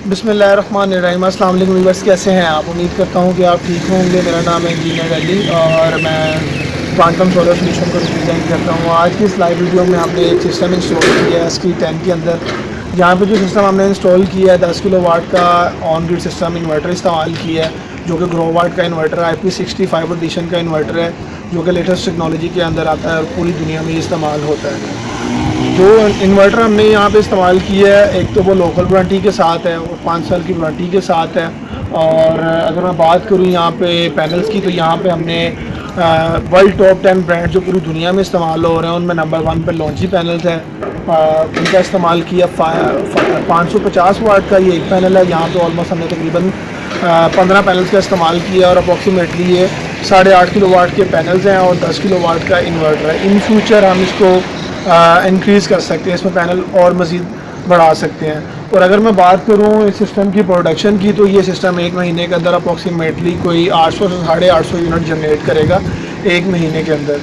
بسم اللہ الرحمن الرحیم۔ السلام علیکم ویورس، کیسے ہیں آپ؟ امید کرتا ہوں کہ آپ ٹھیک ہوں گے۔ میرا نام ہے انجینئر علی اور میں کوانٹم سولر سولوشن کو ڈیزائن کرتا ہوں۔ آج کی اس لائیو ویڈیو میں ہم نے ایک سسٹم انسٹال کیا ہے اسکی 10 کے اندر۔ یہاں پہ جو سسٹم ہم نے انسٹال کیا ہے 10 کلو واٹ کا آن گریڈ سسٹم انورٹر استعمال کیا ہے، جو کہ گرو واٹ کا انورٹر ہے، IP65 ایڈیشن کا انورٹر ہے، جو کہ لیٹسٹ ٹیکنالوجی کے اندر آتا ہے اور پوری دنیا میں استعمال ہوتا ہے۔ جو انورٹر ہم نے یہاں پہ استعمال کیا ہے، ایک تو وہ لوکل وارنٹی کے ساتھ ہے اور 5 سال کی وارنٹی کے ساتھ ہے۔ اور اگر میں بات کروں یہاں پہ پینلز کی، تو یہاں پہ ہم نے ورلڈ ٹاپ 10 برانڈ جو پوری دنیا میں استعمال ہو رہے ہیں ان میں نمبر 1 پہ لانچی پینلز ہے، ان کا استعمال کیا۔ 550 واٹ کا یہ ایک پینل ہے، یہاں پہ آلموسٹ ہم نے تقریباً 15 پینلز کا استعمال کیا اور اپروکسیمیٹلی یہ 8.5 کلو واٹ کے پینلز ہیں اور 10 کلو واٹ کا انورٹر ہے۔ ان فیوچر ہم اس کو انکریز کر سکتے ہیں، اس میں پینل اور مزید بڑھا سکتے ہیں۔ اور اگر میں بات کروں اس سسٹم کی پروڈکشن کی، تو یہ سسٹم ایک مہینے کے اندر اپروکسیمیٹلی کوئی 800 سے 850 یونٹ جنریٹ کرے گا ایک مہینے کے اندر۔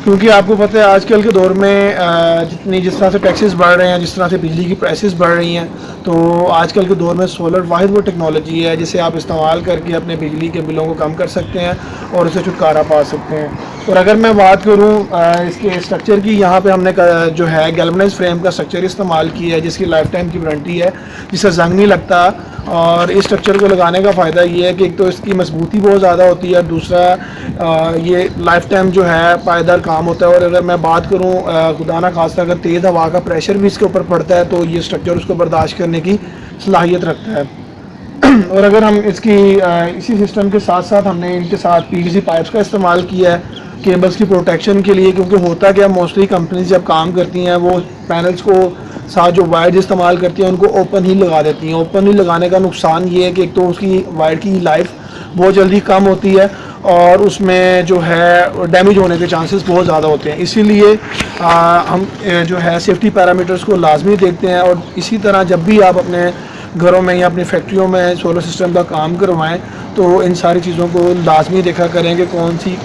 کیونکہ آپ کو پتہ ہے آج کل کے دور میں جس طرح سے ٹیکسز بڑھ رہے ہیں، جس طرح سے بجلی کی پرائسز بڑھ رہی ہیں، تو آج کل کے دور میں سولر واحد وہ ٹیکنالوجی ہے جسے آپ استعمال کر کے اپنے بجلی کے بلوں کو کم کر سکتے ہیں اور اسے چھٹکارا پا سکتے ہیں۔ اور اگر میں بات کروں اس کے اسٹرکچر کی، یہاں پہ ہم نے جو ہے گیلونائز فریم کا اسٹرکچر استعمال کیا ہے، جس کی لائف ٹائم کی وارنٹی ہے، جس سے زنگ نہیں لگتا۔ اور اس اسٹرکچر کو لگانے کا فائدہ یہ ہے کہ ایک تو اس کی مضبوطی بہت زیادہ ہوتی ہے اور دوسرا یہ لائف ٹائم جو ہے پائیدار کام ہوتا ہے۔ اور اگر میں بات کروں خدا نہ خواستہ اگر تیز ہوا کا پریشر بھی اس کے اوپر پڑتا ہے تو یہ اسٹرکچر اس کو برداشت کرنے کی صلاحیت رکھتا ہے۔ اور اگر ہم اسی سسٹم کے ساتھ ساتھ ہم نے ان کے ساتھ PVC پائپس کا استعمال کیا ہے کیبلز کی پروٹیکشن کے لیے، کیونکہ ہوتا کیا موسٹلی کمپنیز جب کام کرتی ہیں وہ پینلز کو ساتھ جو وائرز استعمال کرتی ہیں ان کو اوپن ہی لگا دیتی ہیں۔ اوپن ہی لگانے کا نقصان یہ ہے کہ ایک تو اس کی وائر کی لائف بہت جلدی کم ہوتی ہے اور اس میں جو ہے ڈیمیج ہونے کے چانسز بہت زیادہ ہوتے ہیں۔ اسی لیے ہم جو ہے سیفٹی پیرامیٹرز کو لازمی دیکھتے ہیں۔ اور اسی طرح جب بھی آپ اپنے گھروں میں یا اپنی فیکٹریوں میں سولر سسٹم کا کام کروائیں تو ان ساری چیزوں کو لازمی دیکھا کریں کہ کون سی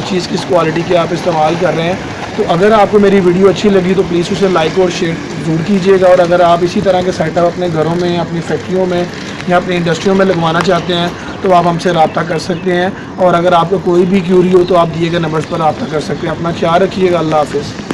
چیز کس کوالٹی کی آپ استعمال کر رہے ہیں۔ تو اگر آپ کو میری ویڈیو اچھی لگی تو پلیز اسے لائک اور شیئر ضرور کیجیے گا۔ اور اگر آپ اسی طرح کے سیٹ اپ اپنے گھروں میں یا اپنی فیکٹریوں میں یا اپنی انڈسٹریوں میں لگوانا چاہتے ہیں تو آپ ہم سے رابطہ کر سکتے ہیں۔ اور اگر آپ کو کوئی بھی کیوری ہو تو آپ دیے گئے نمبرز پر رابطہ کر سکتے ہیں۔ اپنا خیال رکھیے گا۔ اللہ حافظ۔